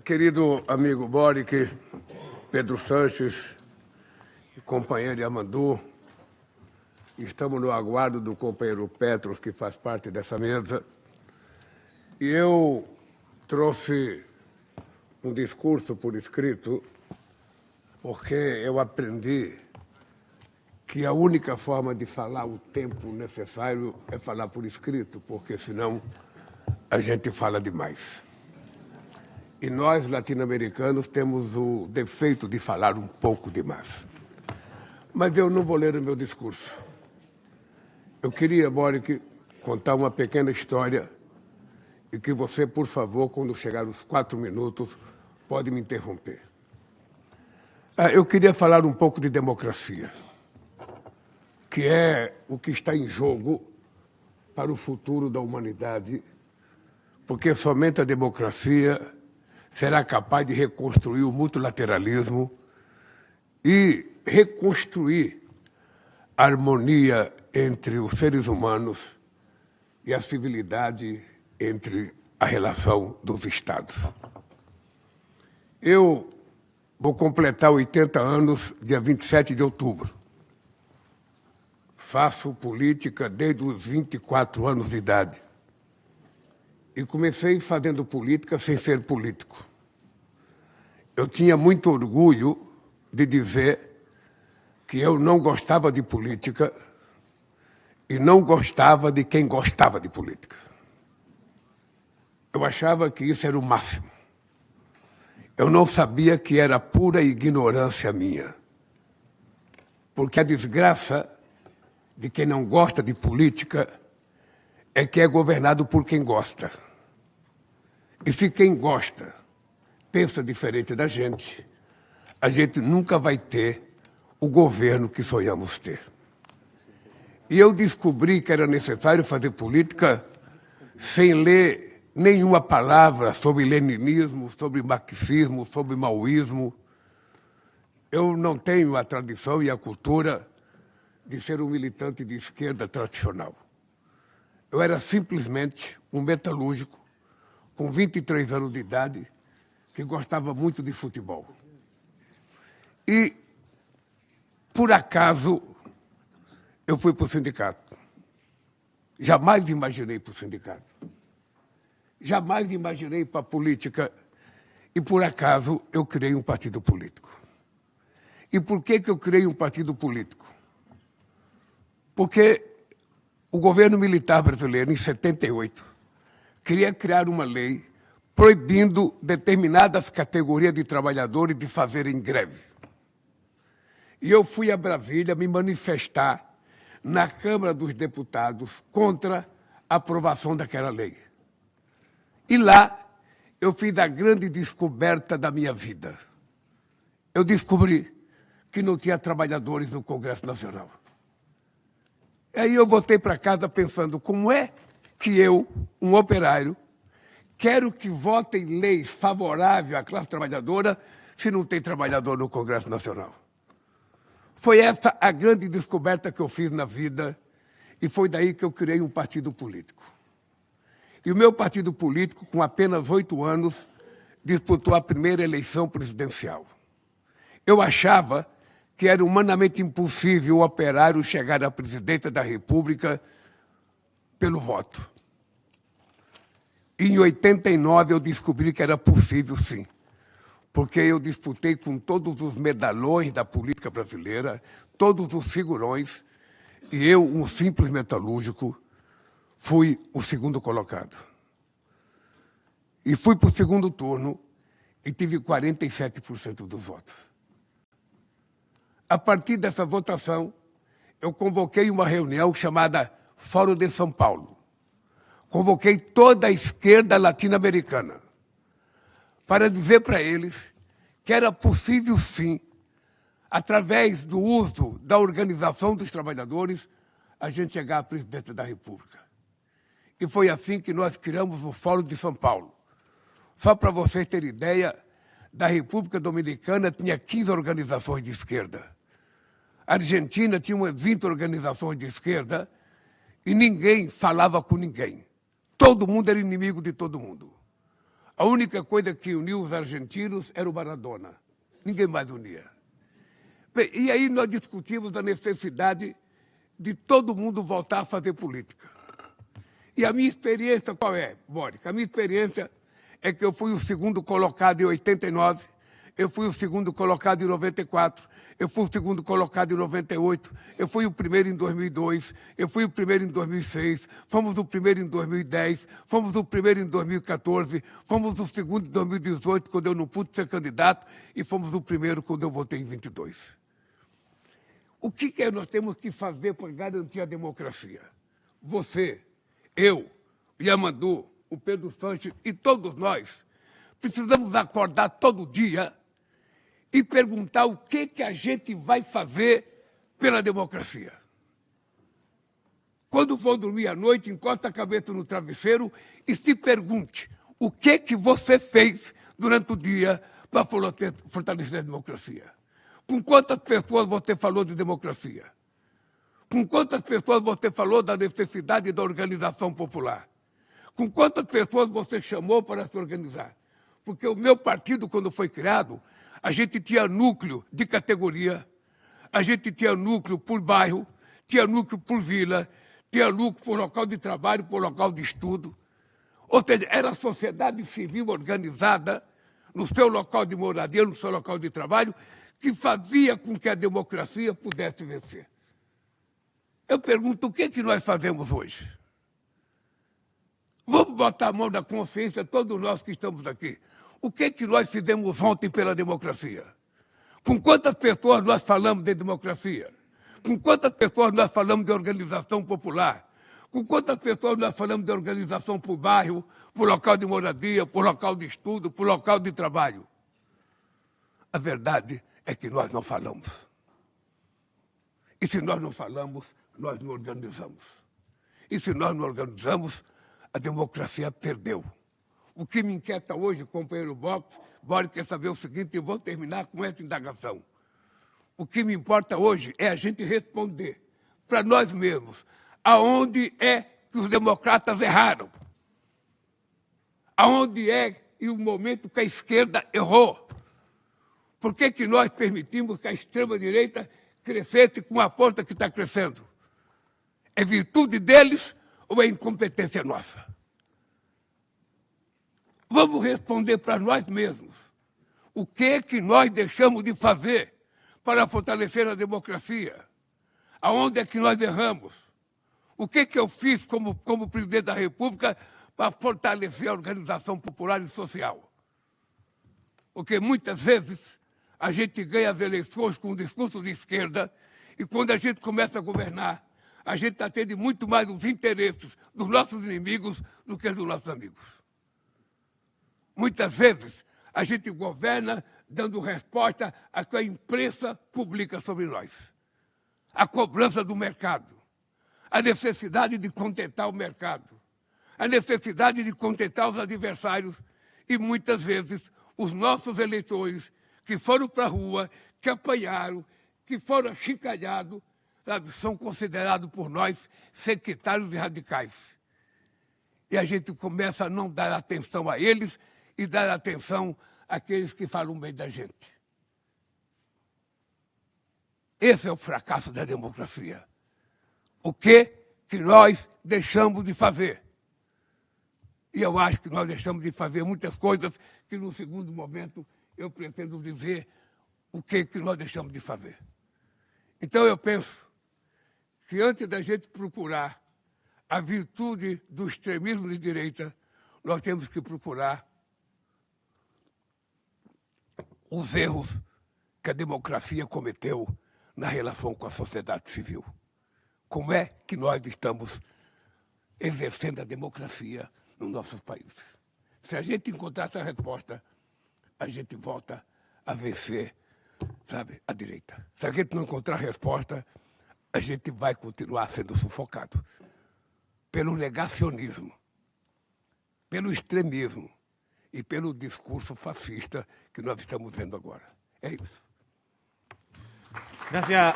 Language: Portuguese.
Querido amigo Boric, Pedro Sanches, companheiro Yamandu, estamos no aguardo do companheiro Petros, que faz parte dessa mesa, e eu trouxe um discurso por escrito, porque eu aprendi que a única forma de falar o tempo necessário é falar por escrito, porque senão a gente fala demais. E nós, latino-americanos, temos o defeito de falar um pouco demais. Mas eu não vou ler o meu discurso. Eu queria, Boric, contar uma pequena história e que você, por favor, quando chegar os 4 minutos, pode me interromper. Eu queria falar um pouco de democracia, que é o que está em jogo para o futuro da humanidade, porque somente a democracia será capaz de reconstruir o multilateralismo e reconstruir a harmonia entre os seres humanos e a civilidade entre a relação dos Estados. Eu vou completar 80 anos dia 27 de outubro. Faço política desde os 24 anos de idade. E comecei fazendo política sem ser político. Eu tinha muito orgulho de dizer que eu não gostava de política e não gostava de quem gostava de política. Eu achava que isso era o máximo. Eu não sabia que era pura ignorância minha. Porque a desgraça de quem não gosta de política é que é governado por quem gosta. E se quem gosta pensa diferente da gente, a gente nunca vai ter o governo que sonhamos ter. E eu descobri que era necessário fazer política sem ler nenhuma palavra sobre leninismo, sobre marxismo, sobre maoísmo. Eu não tenho a tradição e a cultura de ser um militante de esquerda tradicional. Eu era simplesmente um metalúrgico com 23 anos de idade, que gostava muito de futebol. E, por acaso, eu fui para o sindicato. Jamais imaginei para o sindicato. Jamais imaginei para a política. E, por acaso, eu criei um partido político. E por que eu criei um partido político? Porque o governo militar brasileiro, em 78, queria criar uma lei proibindo determinadas categorias de trabalhadores de fazerem greve. E eu fui a Brasília me manifestar na Câmara dos Deputados contra a aprovação daquela lei. E lá eu fiz a grande descoberta da minha vida. Eu descobri que não tinha trabalhadores no Congresso Nacional. Aí eu voltei para casa pensando, como é que eu, um operário, quero que votem leis favoráveis à classe trabalhadora se não tem trabalhador no Congresso Nacional? Foi essa a grande descoberta que eu fiz na vida e foi daí que eu criei um partido político. E o meu partido político, com apenas 8 anos, disputou a primeira eleição presidencial. Eu achava que era humanamente impossível o operário chegar à presidência da República pelo voto. E em 89 eu descobri que era possível, sim, porque eu disputei com todos os medalhões da política brasileira, todos os figurões, e eu, um simples metalúrgico, fui o segundo colocado. E fui para o segundo turno e tive 47% dos votos. A partir dessa votação, eu convoquei uma reunião chamada Fórum de São Paulo. Convoquei toda a esquerda latino-americana para dizer para eles que era possível, sim, através do uso da organização dos trabalhadores, a gente chegar à presidência da República. E foi assim que nós criamos o Fórum de São Paulo. Só para vocês terem ideia, da República Dominicana tinha 15 organizações de esquerda. A Argentina tinha umas 20 organizações de esquerda e ninguém falava com ninguém. Todo mundo era inimigo de todo mundo. A única coisa que uniu os argentinos era o Maradona. Ninguém mais unia. Bem, e aí nós discutimos a necessidade de todo mundo voltar a fazer política. E a minha experiência qual é, Boric? A minha experiência é que eu fui o segundo colocado em 89, eu fui o segundo colocado em 94, eu fui o segundo colocado em 98, eu fui o primeiro em 2002, eu fui o primeiro em 2006, fomos o primeiro em 2010, fomos o primeiro em 2014, fomos o segundo em 2018, quando eu não pude ser candidato, e fomos o primeiro quando eu votei em 22. O que nós temos que fazer para garantir a democracia? Você, eu, o Yamandu, o Pedro Sanches e todos nós precisamos acordar todo dia e perguntar o que a gente vai fazer pela democracia. Quando for dormir à noite, encosta a cabeça no travesseiro e se pergunte o que você fez durante o dia para fortalecer a democracia. Com quantas pessoas você falou de democracia? Com quantas pessoas você falou da necessidade da organização popular? Com quantas pessoas você chamou para se organizar? Porque o meu partido, quando foi criado, a gente tinha núcleo de categoria, a gente tinha núcleo por bairro, tinha núcleo por vila, tinha núcleo por local de trabalho, por local de estudo. Ou seja, era a sociedade civil organizada no seu local de moradia, no seu local de trabalho, que fazia com que a democracia pudesse vencer. Eu pergunto, o que nós fazemos hoje? Vamos botar a mão na consciência, todos nós que estamos aqui. O que nós fizemos ontem pela democracia? Com quantas pessoas nós falamos de democracia? Com quantas pessoas nós falamos de organização popular? Com quantas pessoas nós falamos de organização por bairro, por local de moradia, por local de estudo, por local de trabalho? A verdade é que nós não falamos. E se nós não falamos, nós não organizamos. E se nós não organizamos, a democracia perdeu. O que me inquieta hoje, companheiro Boric, quer saber o seguinte, e vou terminar com essa indagação. O que me importa hoje é a gente responder para nós mesmos aonde é que os democratas erraram. Aonde é e o momento que a esquerda errou. Por que nós permitimos que a extrema-direita crescesse com a força que está crescendo? É virtude deles ou é incompetência nossa? Vamos responder para nós mesmos. O que nós deixamos de fazer para fortalecer a democracia? Aonde é que nós erramos? O que eu fiz como presidente da República para fortalecer a organização popular e social? Porque muitas vezes a gente ganha as eleições com um discurso de esquerda e quando a gente começa a governar, a gente atende muito mais os interesses dos nossos inimigos do que dos nossos amigos. Muitas vezes a gente governa dando resposta a que a imprensa publica sobre nós. A cobrança do mercado, a necessidade de contentar o mercado, a necessidade de contentar os adversários e muitas vezes os nossos eleitores que foram para a rua, que apanharam, que foram achincalhados, são considerados por nós sectários e radicais. E a gente começa a não dar atenção a eles e dar atenção àqueles que falam bem da gente. Esse é o fracasso da democracia. O que nós deixamos de fazer? E eu acho que nós deixamos de fazer muitas coisas que, no segundo momento, eu pretendo dizer o que nós deixamos de fazer. Então, eu penso que antes da gente procurar a virtude do extremismo de direita, nós temos que procurar os erros que a democracia cometeu na relação com a sociedade civil. Como é que nós estamos exercendo a democracia nos nossos países? Se a gente encontrar essa resposta, a gente volta a vencer, sabe, a direita. Se a gente não encontrar resposta, a gente vai continuar sendo sufocado pelo negacionismo, pelo extremismo e pelo discurso fascista que nós estamos vendo agora. É isso. Gracias.